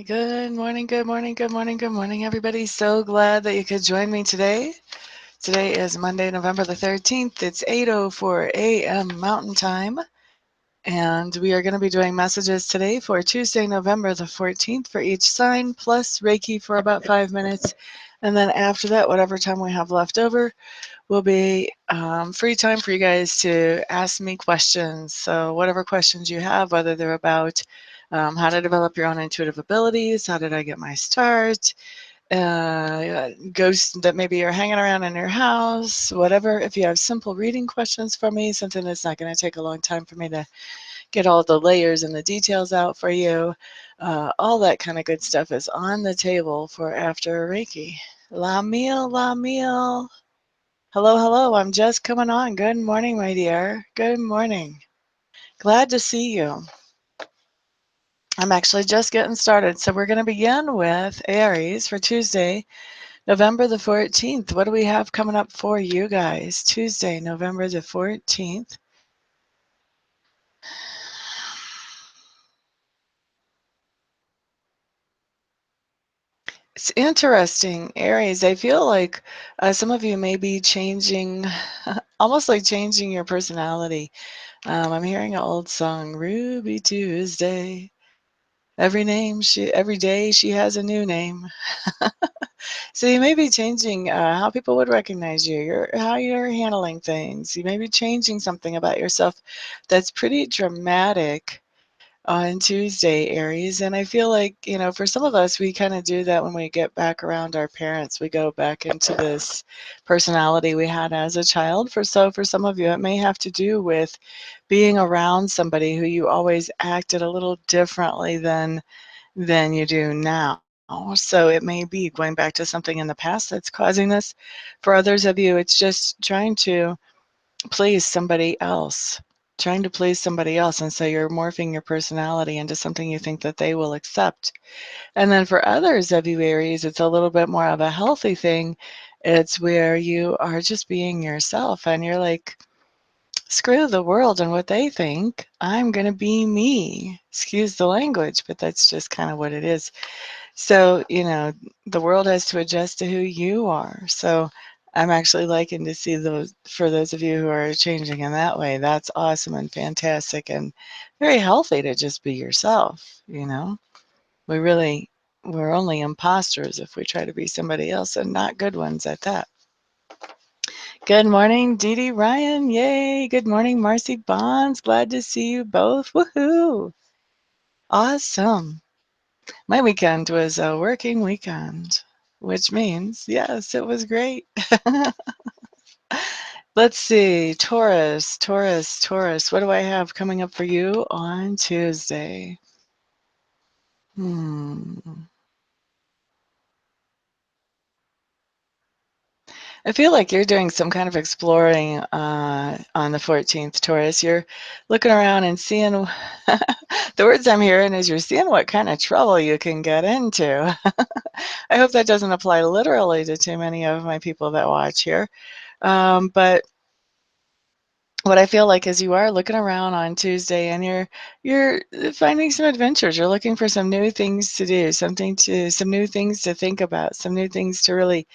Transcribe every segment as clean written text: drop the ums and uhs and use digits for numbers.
Good morning, good morning, good morning, good morning, everybody. So glad that you could join me today. Today is Monday, November the 13th. It's 8:04 a.m. Mountain Time. And we are going to be doing messages today for Tuesday, November the 14th for each sign, plus Reiki for about 5 minutes. And then after that, whatever time we have left over, will be free time for you guys to ask me questions. So whatever questions you have, whether they're about how to develop your own intuitive abilities, how did I get my start, ghosts that maybe are hanging around in your house, whatever. If you have simple reading questions for me, something that's not going to take a long time for me to get all the layers and the details out for you, all that kind of good stuff is on the table for after Reiki. La meal, la meal. Hello, hello. I'm just coming on. Good morning, my dear. Good morning. Glad to see you. I'm actually just getting started. So we're going to begin with Aries for Tuesday, November the 14th. What do we have coming up for you guys? Tuesday, November the 14th. It's interesting, Aries. I feel like some of you may be changing, almost like changing your personality. I'm hearing an old song, Ruby Tuesday. Every day she has a new name. So you may be changing how people would recognize you, how you're handling things. You may be changing something about yourself that's pretty dramatic on Tuesday, Aries. And I feel like, for some of us, we kind of do that when we get back around our parents. We go back into this personality we had as a child. For some of you, it may have to do with being around somebody who you always acted a little differently than you do now. So it may be going back to something in the past that's causing this. For others of you, it's just trying to please somebody else, trying to please somebody else. And so you're morphing your personality into something you think that they will accept. And then for others of you, Aries, it's a little bit more of a healthy thing. It's where you are just being yourself and you're like, screw the world and what they think. I'm going to be me. Excuse the language, but that's just kind of what it is. So, the world has to adjust to who you are. So I'm actually liking to see for those of you who are changing in that way, that's awesome and fantastic and very healthy to just be yourself, we're only imposters if we try to be somebody else and not good ones at that. Good morning, Dee Dee Ryan. Yay. Good morning, Marcy Bonds. Glad to see you both. Woohoo. Awesome. My weekend was a working weekend, which means, yes, it was great. Let's see. Taurus, Taurus, Taurus. What do I have coming up for you on Tuesday? I feel like you're doing some kind of exploring on the 14th, Taurus. You're looking around and seeing, the words I'm hearing is you're seeing what kind of trouble you can get into. I hope that doesn't apply literally to too many of my people that watch here. But what I feel like is you are looking around on Tuesday and you're finding some adventures. You're looking for some new things to do, some new things to think about, some new things to really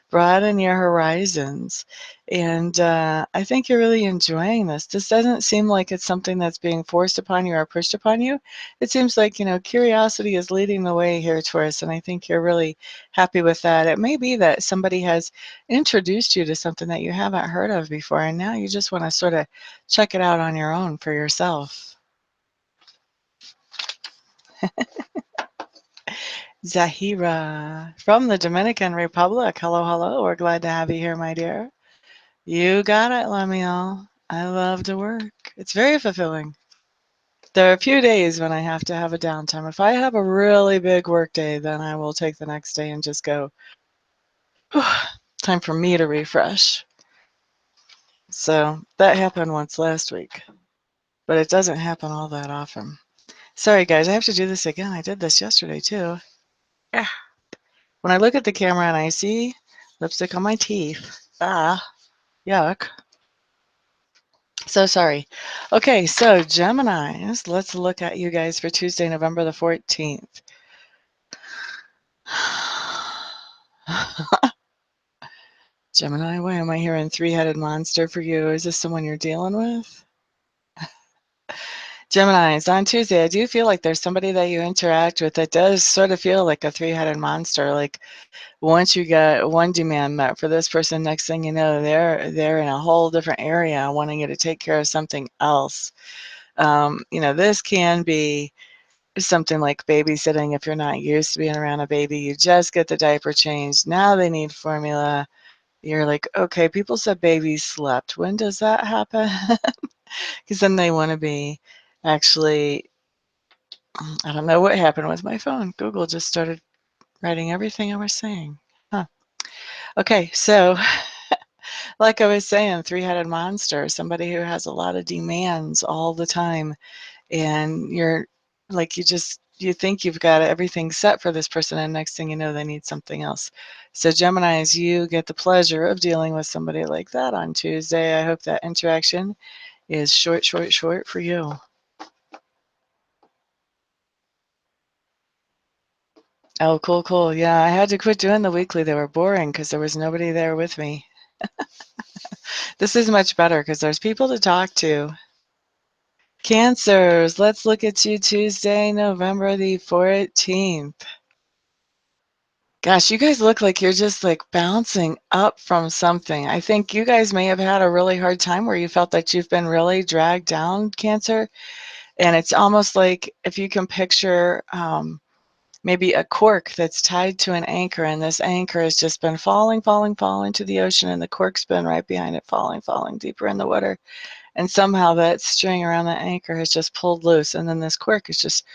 broaden your horizons. And I think you're really enjoying this. This doesn't seem like it's something that's being forced upon you or pushed upon you. It seems like, curiosity is leading the way here, Taurus, and I think you're really happy with that. It may be that somebody has introduced you to something that you haven't heard of before, and now you just want to sort of check it out on your own for yourself. Zahira from the Dominican Republic. Hello, hello. We're glad to have you here, my dear. You got it, Lemuel. I love to work. It's very fulfilling. There are a few days when I have to have a downtime. If I have a really big work day, then I will take the next day and just go, time for me to refresh. So that happened once last week, but it doesn't happen all that often. Sorry, guys, I have to do this again. I did this yesterday, too. Yeah. When I look at the camera and I see lipstick on my teeth, yuck. So sorry. Okay, so Geminis, let's look at you guys for Tuesday, November the 14th. Gemini, why am I hearing three-headed monster for you? Is this someone you're dealing with? Geminis, on Tuesday, I do feel like there's somebody that you interact with that does sort of feel like a three-headed monster. Like once you get one demand met for this person, next thing you know, they're in a whole different area wanting you to take care of something else. This can be something like babysitting. If you're not used to being around a baby, you just get the diaper changed. Now they need formula. You're like, okay, people said babies slept. When does that happen? Because then they want to be actually, I don't know what happened with my phone. Google just started writing everything I was saying. Huh. Okay, so like I was saying, three-headed monster, somebody who has a lot of demands all the time. And you're like, you think you've got everything set for this person, and next thing you know, they need something else. So Geminis, you get the pleasure of dealing with somebody like that on Tuesday. I hope that interaction is short, short, short for you. Oh, cool, cool. Yeah, I had to quit doing the weekly. They were boring because there was nobody there with me. This is much better because there's people to talk to. Cancers, let's look at you Tuesday, November the 14th. Gosh, you guys look like you're just like bouncing up from something. I think you guys may have had a really hard time where you felt that you've been really dragged down, Cancer. And it's almost like if you can picture maybe a cork that's tied to an anchor, and this anchor has just been falling, falling, falling to the ocean, and the cork's been right behind it, falling, falling deeper in the water. And somehow that string around the anchor has just pulled loose, and then this cork is just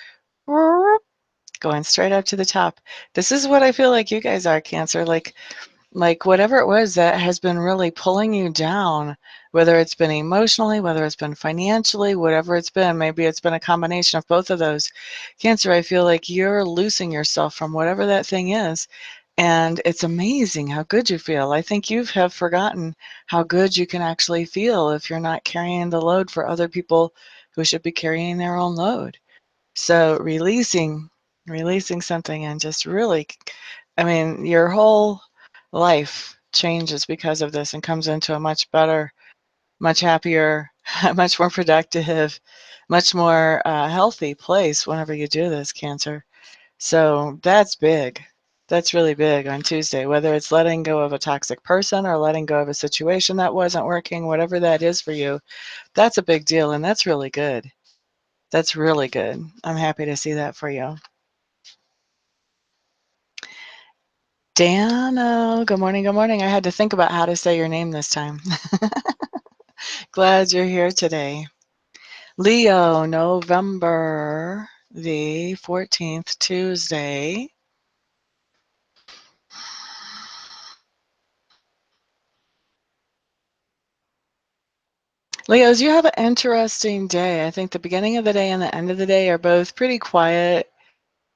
going straight up to the top. This is what I feel like you guys are, Cancer. Like whatever it was that has been really pulling you down, whether it's been emotionally, whether it's been financially, whatever it's been, maybe it's been a combination of both of those. Cancer, I feel like you're loosing yourself from whatever that thing is. And it's amazing how good you feel. I think you have forgotten how good you can actually feel if you're not carrying the load for other people who should be carrying their own load. So releasing something and just really, I mean, your whole life changes because of this and comes into a much better, much happier, much more productive, much more healthy place whenever you do this, Cancer. So that's big. That's really big on Tuesday, whether it's letting go of a toxic person or letting go of a situation that wasn't working, whatever that is for you, that's a big deal. And that's really good. That's really good. I'm happy to see that for you. Dano, good morning, good morning. I had to think about how to say your name this time. Glad you're here today. Leo, November the 14th, Tuesday. Leos, you have an interesting day. I think the beginning of the day and the end of the day are both pretty quiet,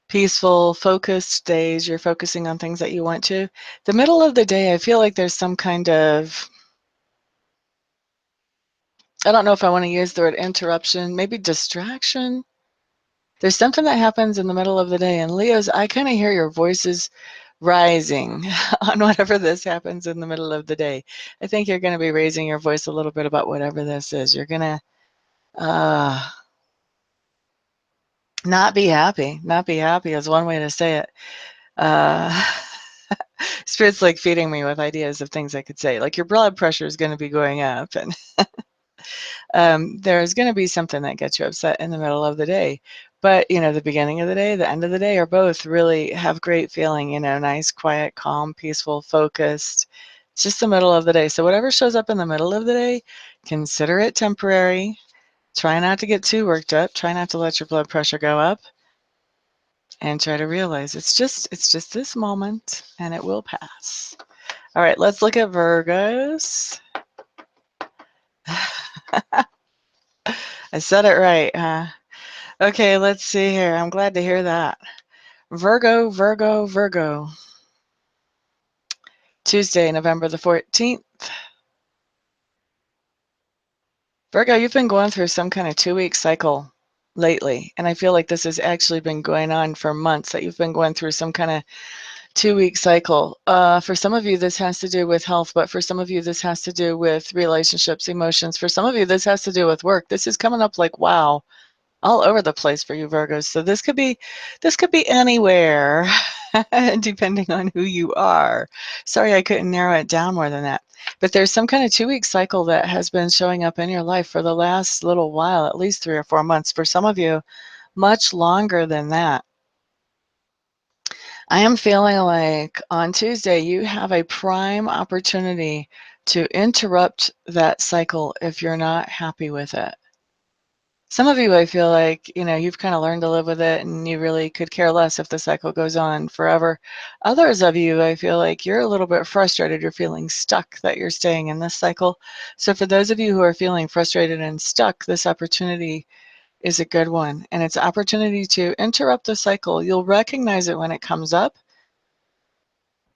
peaceful, focused days. You're focusing on things that you want to. The middle of the day, I feel like there's some kind of, I don't know if I want to use the word interruption, maybe distraction. There's something that happens in the middle of the day, and Leos, I kind of hear your voices rising on whatever this happens in the middle of the day. I think you're going to be raising your voice a little bit about whatever this is. You're going to not be happy. Not be happy is one way to say it. Uh, Spirit's like feeding me with ideas of things I could say. Like your blood pressure is going to be going up, and there's going to be something that gets you upset in the middle of the day. But, the beginning of the day, the end of the day are both really have great feeling, nice, quiet, calm, peaceful, focused. It's just the middle of the day. So whatever shows up in the middle of the day, consider it temporary. Try not to get too worked up. Try not to let your blood pressure go up. And try to realize it's just this moment and it will pass. All right, let's look at Virgos. I said it right, huh? Okay, let's see here. I'm glad to hear that. Virgo, Virgo, Virgo. Tuesday, November the 14th. Virgo, you've been going through some kind of 2-week cycle. lately. And I feel like this has actually been going on for months, that you've been going through some kind of 2-week cycle. For some of you, this has to do with health, but for some of you, this has to do with relationships, emotions. For some of you, this has to do with work. This is coming up like, wow, all over the place for you Virgos. So this could be anywhere, depending on who you are. Sorry, I couldn't narrow it down more than that. But there's some kind of 2-week cycle that has been showing up in your life for the last little while, at least 3 or 4 months. For some of you, much longer than that. I am feeling like on Tuesday, you have a prime opportunity to interrupt that cycle if you're not happy with it. Some of you, I feel like, you've kind of learned to live with it and you really could care less if the cycle goes on forever. Others of you, I feel like you're a little bit frustrated. You're feeling stuck that you're staying in this cycle. So for those of you who are feeling frustrated and stuck, this opportunity is a good one. And it's an opportunity to interrupt the cycle. You'll recognize it when it comes up.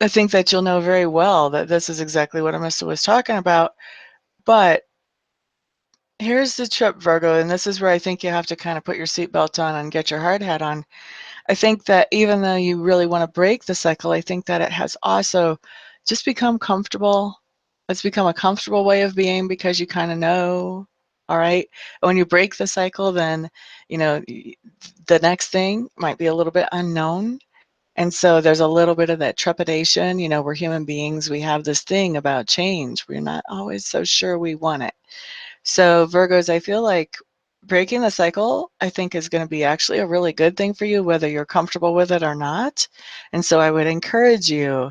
I think that you'll know very well that this is exactly what Amista was talking about. But here's the trip, Virgo, and this is where I think you have to kind of put your seatbelt on and get your hard hat on. I think that even though you really want to break the cycle, I think that it has also just become comfortable. It's become a comfortable way of being because you kind of know, all right? When you break the cycle, then, the next thing might be a little bit unknown. And so there's a little bit of that trepidation. We're human beings. We have this thing about change. We're not always so sure we want it. So Virgos, I feel like breaking the cycle, I think, is going to be actually a really good thing for you, whether you're comfortable with it or not. And so I would encourage you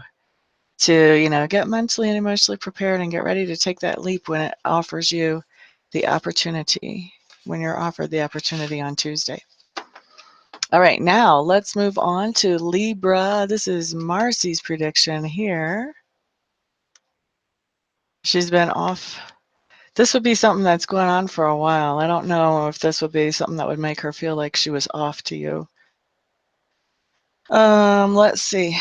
to, get mentally and emotionally prepared and get ready to take that leap when it offers you the opportunity, when you're offered the opportunity on Tuesday. All right, now let's move on to Libra. This is Marcy's prediction here. She's been off. This would be something that's going on for a while. I don't know if this would be something that would make her feel like she was off to you. Let's see.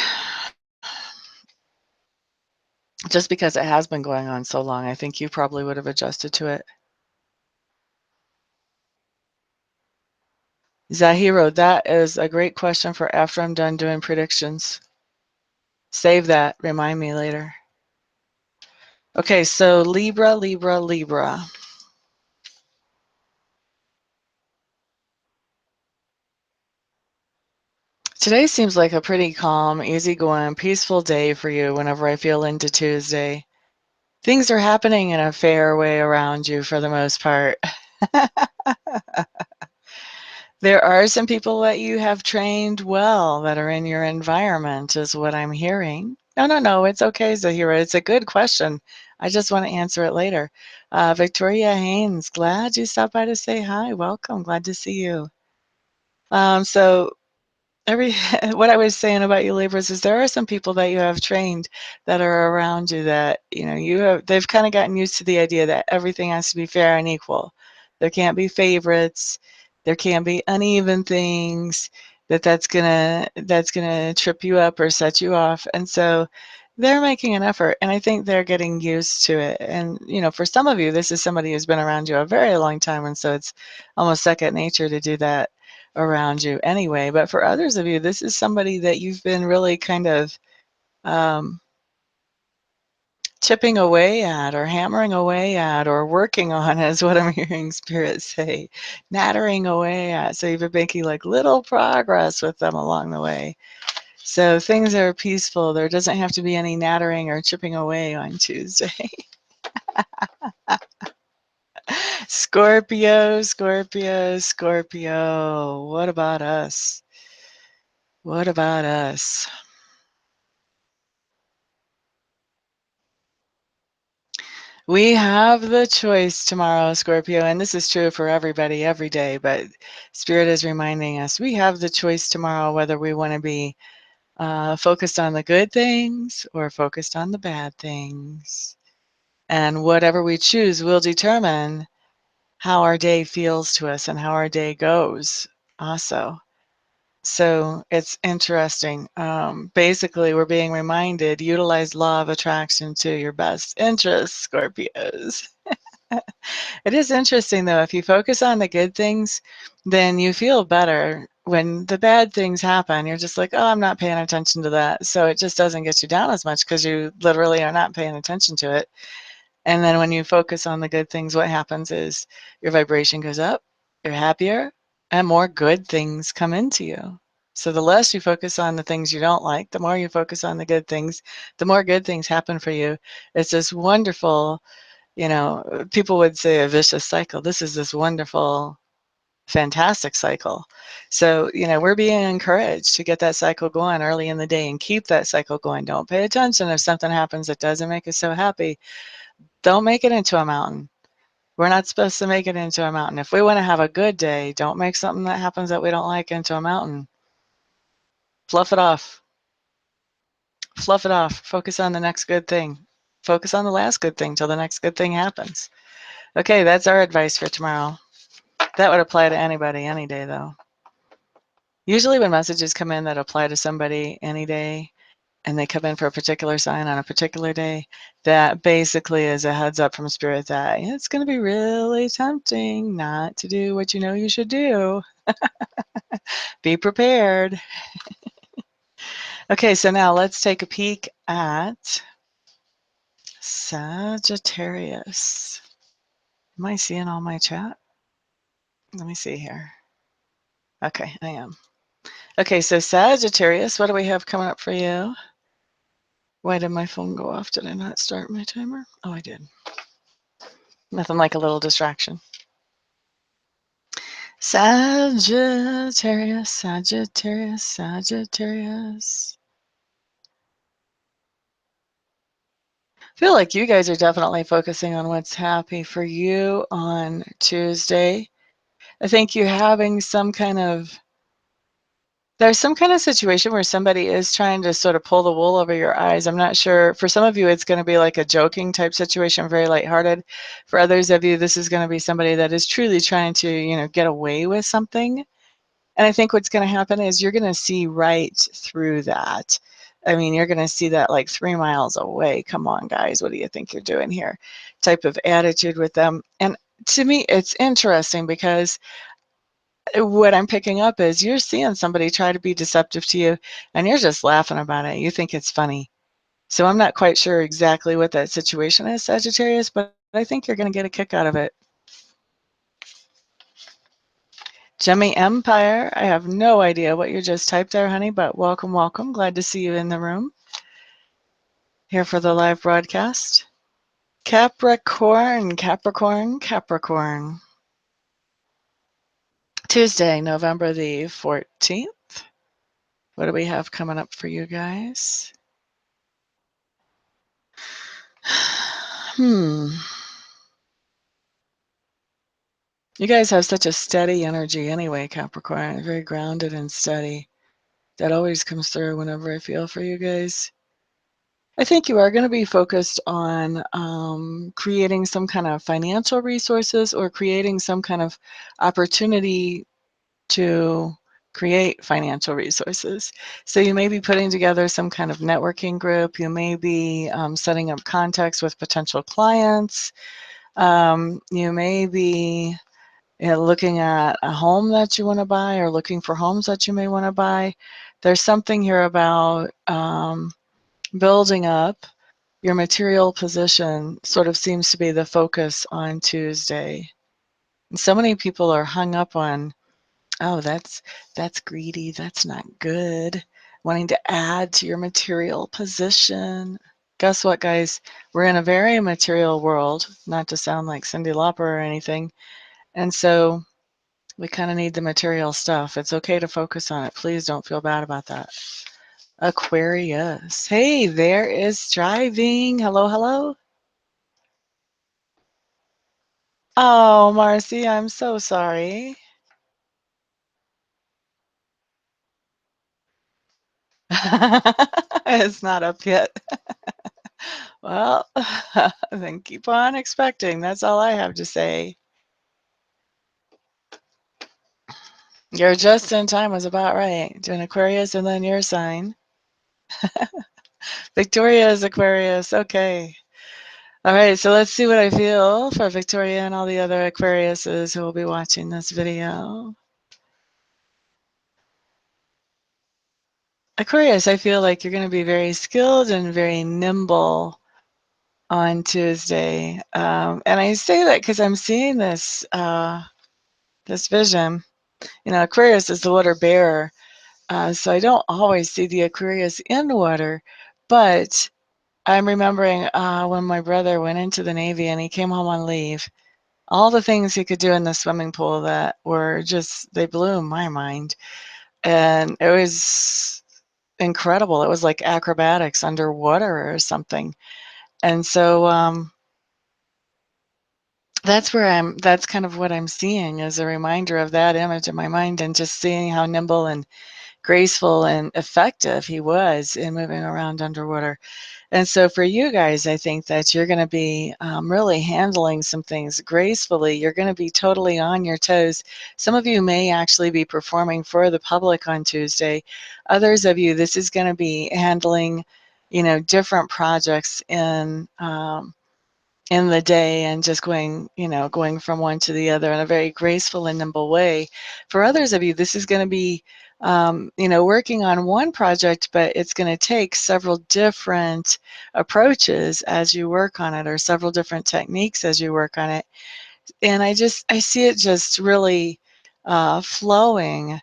Just because it has been going on so long, I think you probably would have adjusted to it. Zahiro, that is a great question for after I'm done doing predictions. Save that. Remind me later. Okay, so Libra, Libra, Libra. Today seems like a pretty calm, easygoing, peaceful day for you whenever I feel into Tuesday. Things are happening in a fair way around you for the most part. There are some people that you have trained well that are in your environment, is what I'm hearing. No, it's okay, Zahira. It's a good question. I just want to answer it later. Victoria Haynes, glad you stopped by to say hi. Welcome. Glad to see you. So what I was saying about you Libras is there are some people that you have trained that are around you that, they've kind of gotten used to the idea that everything has to be fair and equal. There can't be favorites. There can't be uneven things that's gonna trip you up or set you off. And so they're making an effort, and I think they're getting used to it. And, for some of you, this is somebody who's been around you a very long time, and so it's almost second nature to do that around you anyway. But for others of you, this is somebody that you've been really kind of um, chipping away at or hammering away at or working on, is what I'm hearing Spirit say, nattering away at. So you've been making like little progress with them along the way. So things are peaceful. There doesn't have to be any nattering or chipping away on Tuesday. Scorpio, Scorpio, Scorpio. What about us? What about us? We have the choice tomorrow, Scorpio, and this is true for everybody every day, but Spirit is reminding us we have the choice tomorrow whether we want to be focused on the good things or focused on the bad things. And whatever we choose will determine how our day feels to us and how our day goes also. So it's interesting. Basically, we're being reminded, utilize law of attraction to your best interest, Scorpios. It is interesting, though. If you focus on the good things, then you feel better. When the bad things happen, you're just like, oh, I'm not paying attention to that. So it just doesn't get you down as much because you literally are not paying attention to it. And then when you focus on the good things, what happens is your vibration goes up, you're happier, and more good things come into you. So the less you focus on the things you don't like, the more you focus on the good things, the more good things happen for you. It's this wonderful, people would say a vicious cycle. This is this wonderful, fantastic cycle. So, we're being encouraged to get that cycle going early in the day and keep that cycle going. Don't pay attention if something happens that doesn't make us so happy. Don't make it into a mountain. We're not supposed to make it into a mountain. If we want to have a good day, don't make something that happens that we don't like into a mountain. Fluff it off. Fluff it off. Focus on the next good thing. Focus on the last good thing till the next good thing happens. Okay, that's our advice for tomorrow. That would apply to anybody any day, though. Usually when messages come in that apply to somebody any day, and they come in for a particular sign on a particular day, that basically is a heads up from Spirit that it's going to be really tempting not to do what you know you should do. Be prepared. Okay, so now let's take a peek at Sagittarius. Am I seeing all my chat? Let me see here. Okay, I am. Okay, so Sagittarius, what do we have coming up for you? Why did my phone go off? Did I not start my timer? Oh, I did. Nothing like a little distraction. Sagittarius, Sagittarius, Sagittarius. I feel like you guys are definitely focusing on what's happy for you on Tuesday. I think you're having there's some kind of situation where somebody is trying to sort of pull the wool over your eyes. I'm not sure. For some of you, it's going to be like a joking type situation, very lighthearted. For others of you, this is going to be somebody that is truly trying to, get away with something. And I think what's going to happen is you're going to see right through that. I mean, you're going to see that like 3 miles away. Come on, guys, what do you think you're doing here? Type of attitude with them. And to me, it's interesting because what I'm picking up is you're seeing somebody try to be deceptive to you and you're just laughing about it. You think it's funny. So I'm not quite sure exactly what that situation is, Sagittarius, but I think you're going to get a kick out of it. Gemini Empire, I have no idea what you just typed there, honey, but welcome, welcome. Glad to see you in the room here for the live broadcast. Capricorn, Capricorn, Capricorn. Tuesday, November the 14th. What do we have coming up for you guys? You guys have such a steady energy anyway, Capricorn. Very grounded and steady. That always comes through whenever I feel for you guys. I think you are going to be focused on creating some kind of financial resources or creating some kind of opportunity to create financial resources. So you may be putting together some kind of networking group. You may be setting up contacts with potential clients. You may be looking at a home that you want to buy or looking for homes that you may want to buy. There's something here about building up your material position sort of seems to be the focus on Tuesday. And so many people are hung up on, oh, that's greedy, that's not good, wanting to add to your material position. Guess what, guys? We're in a very material world, not to sound like Cyndi Lauper or anything. And so we kind of need the material stuff. It's okay to focus on it. Please don't feel bad about that. Aquarius. Hey, there is driving. Hello, hello. Oh, Marcy, I'm so sorry. It's not up yet. Well, then keep on expecting. That's all I have to say. Your just in time was about right. Doing Aquarius and then your sign. Victoria is Aquarius. Okay. All right, so let's see what I feel for Victoria and all the other Aquariuses who will be watching this video. Aquarius, I feel like you're going to be very skilled and very nimble on Tuesday. And I say that because I'm seeing this vision. You know, Aquarius is the water bearer, so I don't always see the Aquarius in the water, but I'm remembering when my brother went into the Navy and he came home on leave, all the things he could do in the swimming pool that were just, they blew my mind. And it was incredible. It was like acrobatics underwater or something. And so that's kind of what I'm seeing as a reminder of that image in my mind, and just seeing how nimble and graceful and effective he was in moving around underwater. And so for you guys, I think that you're going to be really handling some things gracefully. You're going to be totally on your toes. Some of you may actually be performing for the public on Tuesday. Others of you, this is going to be handling, you know, different projects in the day and just going, you know, going from one to the other in a very graceful and nimble way. For others of you, this is going to be, you know, working on one project, but it's going to take several different approaches as you work on it, or several different techniques as you work on it. And I see it just really flowing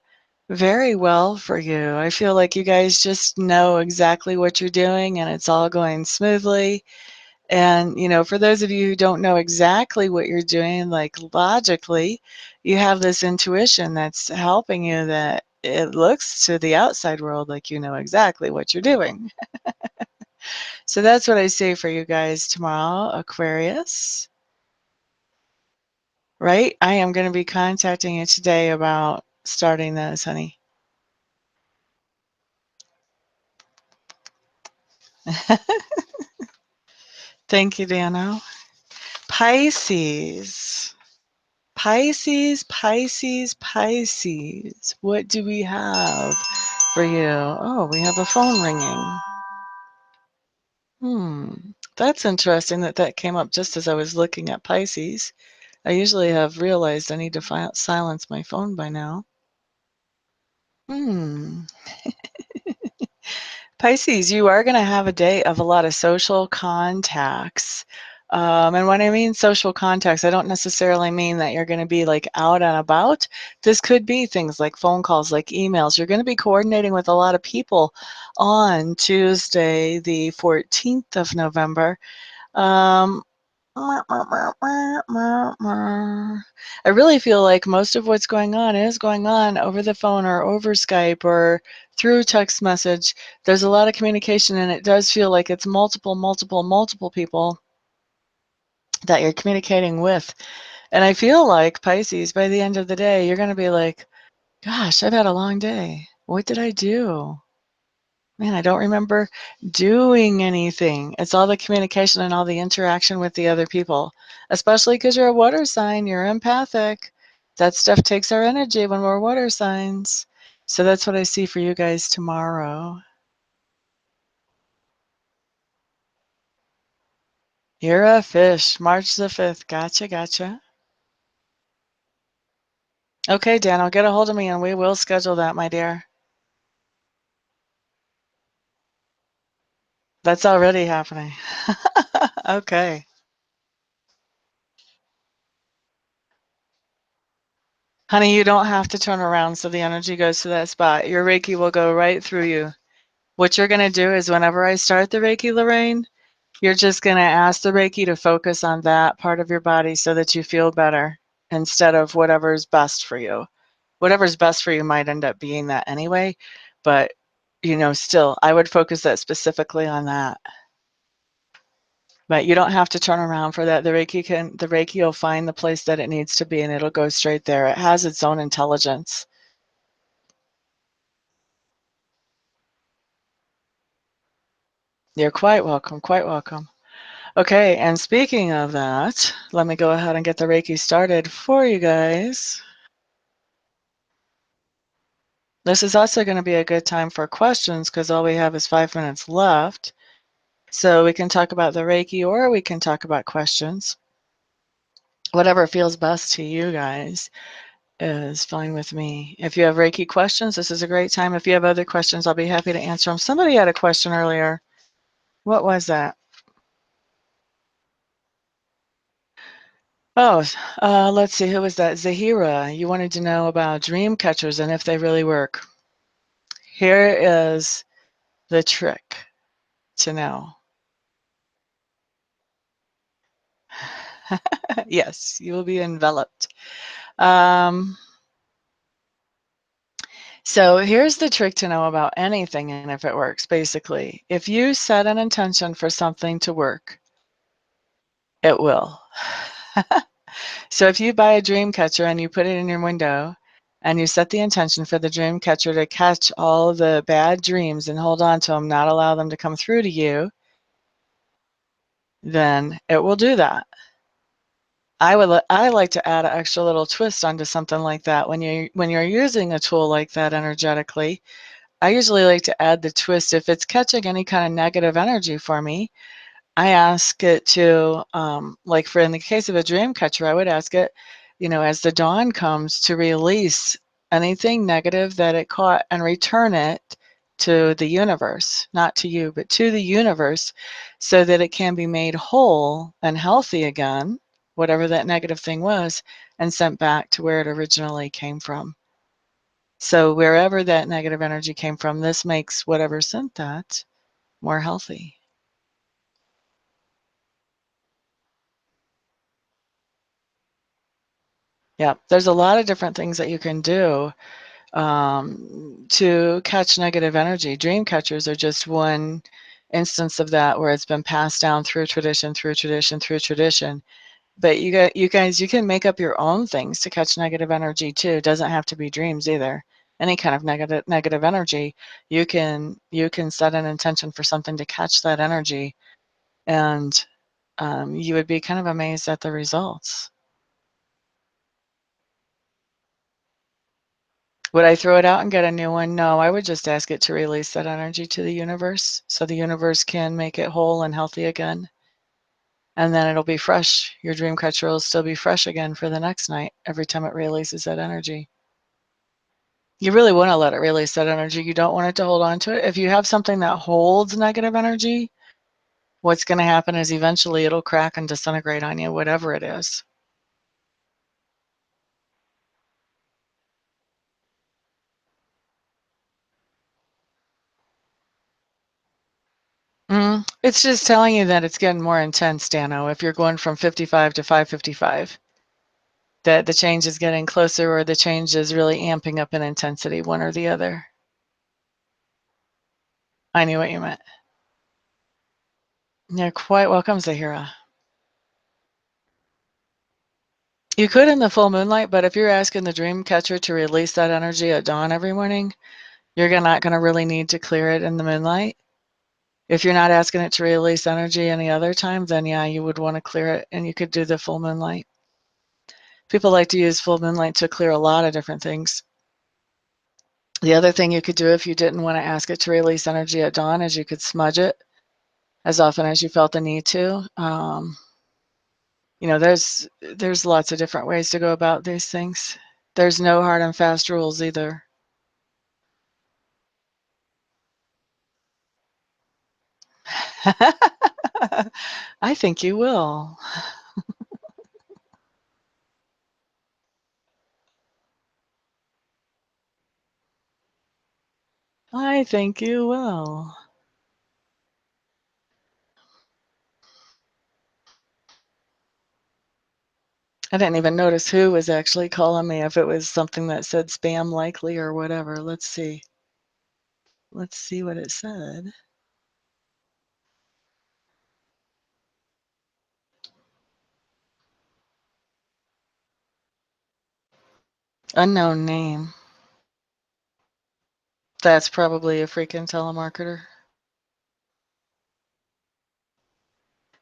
very well for you. I feel like you guys just know exactly what you're doing and it's all going smoothly. And, you know, for those of you who don't know exactly what you're doing, like logically, you have this intuition that's helping you, that it looks to the outside world like you know exactly what you're doing. So that's what I say for you guys tomorrow, Aquarius. Right? I am going to be contacting you today about starting those, honey. Thank you, Dano. Pisces. Pisces, Pisces, Pisces. What do we have for you? Oh, we have a phone ringing. That's interesting that that came up just as I was looking at Pisces. I usually have realized I need to silence my phone by now. Hmm. Pisces, you are going to have a day of a lot of social contacts. And when I mean social contacts, I don't necessarily mean that you're going to be like out and about. This could be things like phone calls, like emails. You're going to be coordinating with a lot of people on Tuesday, the 14th of November. Um, I really feel like most of what's going on is going on over the phone or over Skype or through text message. There's a lot of communication, and it does feel like it's multiple people that you're communicating with. And I feel like, Pisces, by the end of the day, you're going to be like, gosh, I've had a long day. What did I do? Man, I don't remember doing anything. It's all the communication and all the interaction with the other people, especially because you're a water sign, you're empathic. That stuff takes our energy when we're water signs. So that's what I see for you guys tomorrow. You're a fish, March the 5th. Gotcha, gotcha. Okay, Dan, I'll get a hold of me and we will schedule that, my dear. That's already happening. Okay. Honey, you don't have to turn around so the energy goes to that spot. Your Reiki will go right through you. What you're going to do is whenever I start the Reiki, Lorraine, you're just going to ask the Reiki to focus on that part of your body so that you feel better instead of whatever's best for you. Whatever's best for you might end up being that anyway, but you know, still, I would focus that specifically on that. But you don't have to turn around for that. The Reiki will find the place that it needs to be and it'll go straight there. It has its own intelligence. You're quite welcome, quite welcome. Okay, and speaking of that, let me go ahead and get the Reiki started for you guys. This is also going to be a good time for questions because all we have is 5 minutes left. So we can talk about the Reiki, or we can talk about questions. Whatever feels best to you guys is fine with me. If you have Reiki questions, this is a great time. If you have other questions, I'll be happy to answer them. Somebody had a question earlier. What was that? Oh, let's see. Who was that? Zahira. You wanted to know about dream catchers and if they really work. Here is the trick to know. Yes, you will be enveloped. So here's the trick to know about anything and if it works, basically. If you set an intention for something to work, it will. So if you buy a dream catcher and you put it in your window and you set the intention for the dream catcher to catch all the bad dreams and hold on to them, not allow them to come through to you, then it will do that. I like to add an extra little twist onto something like that. When you're using a tool like that energetically, I usually like to add the twist. If it's catching any kind of negative energy for me, I ask it to, like for in the case of a dream catcher, I would ask it, as the dawn comes, to release anything negative that it caught and return it to the universe, not to you, but to the universe, so that it can be made whole and healthy again, whatever that negative thing was, and sent back to where it originally came from. So wherever that negative energy came from, this makes whatever sent that more healthy. Yeah, there's a lot of different things that you can do to catch negative energy. Dream catchers are just one instance of that, where it's been passed down through tradition, through tradition, through tradition. But you guys, you can make up your own things to catch negative energy too. It doesn't have to be dreams either. Any kind of negative energy, you can set an intention for something to catch that energy, and you would be kind of amazed at the results. Would I throw it out and get a new one? No, I would just ask it to release that energy to the universe so the universe can make it whole and healthy again. And then it'll be fresh. Your dream catcher will still be fresh again for the next night every time it releases that energy. You really want to let it release that energy. You don't want it to hold on to it. If you have something that holds negative energy, what's going to happen is eventually it'll crack and disintegrate on you, whatever it is. It's just telling you that it's getting more intense, Dano. If you're going from 55 to 555, that the change is getting closer, or the change is really amping up in intensity, one or the other. I knew what you meant. You're quite welcome, Zahira. You could in the full moonlight, but if you're asking the dream catcher to release that energy at dawn every morning, you're not going to really need to clear it in the moonlight. If you're not asking it to release energy any other time, then yeah, you would want to clear it, and you could do the full moonlight. People like to use full moonlight to clear a lot of different things. The other thing you could do if you didn't want to ask it to release energy at dawn is you could smudge it as often as you felt the need to. There's lots of different ways to go about these things. There's no hard and fast rules either. I think you will. I think you will. I didn't even notice who was actually calling me, if it was something that said spam likely or whatever. Let's see. Let's see what it said. Unknown name. That's probably a freaking telemarketer.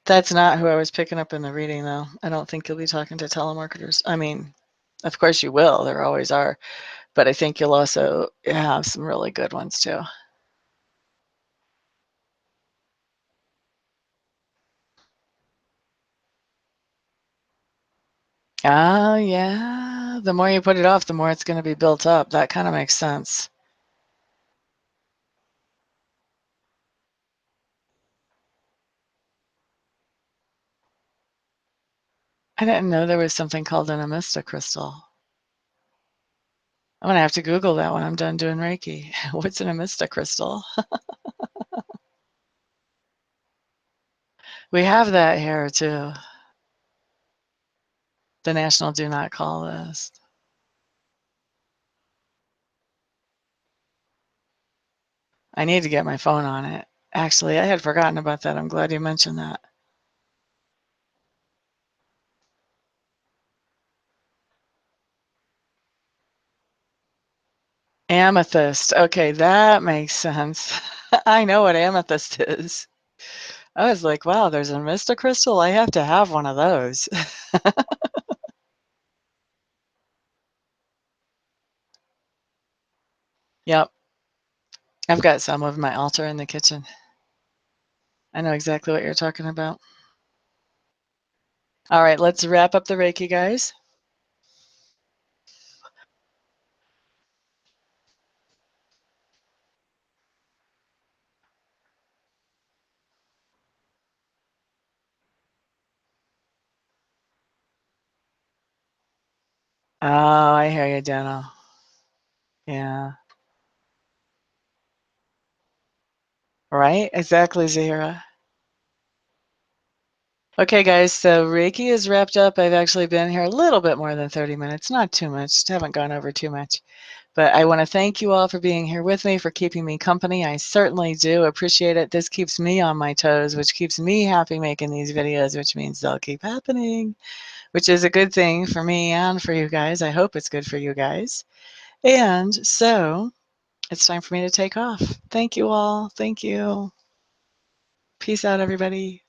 That's not who I was picking up in the reading, though. I don't think you'll be talking to telemarketers. I mean, of course you will. There always are. But I think you'll also have some really good ones, too. Oh, yeah. The more you put it off, the more it's going to be built up. That kind of makes sense. I didn't know there was something called an Amista crystal. I'm going to have to Google that when I'm done doing Reiki. What's an Amista crystal? We have that here too. The National Do Not Call list. I need to get my phone on it. Actually, I had forgotten about that. I'm glad you mentioned that. Amethyst. Okay, that makes sense. I know what amethyst is. I was like, wow, there's a Amista crystal. I have to have one of those. Yep. I've got some of my altar in the kitchen. I know exactly what you're talking about. All right, let's wrap up the Reiki, guys. Oh, I hear you, Dano. Yeah. Right? Exactly, Zahira. Okay, guys, so Reiki is wrapped up. I've actually been here a little bit more than 30 minutes, not too much, haven't gone over too much. But I want to thank you all for being here with me, for keeping me company. I certainly do appreciate it. This keeps me on my toes, which keeps me happy making these videos, which means they'll keep happening, which is a good thing for me and for you guys. I hope it's good for you guys. And so it's time for me to take off. Thank you all. Thank you. Peace out, everybody.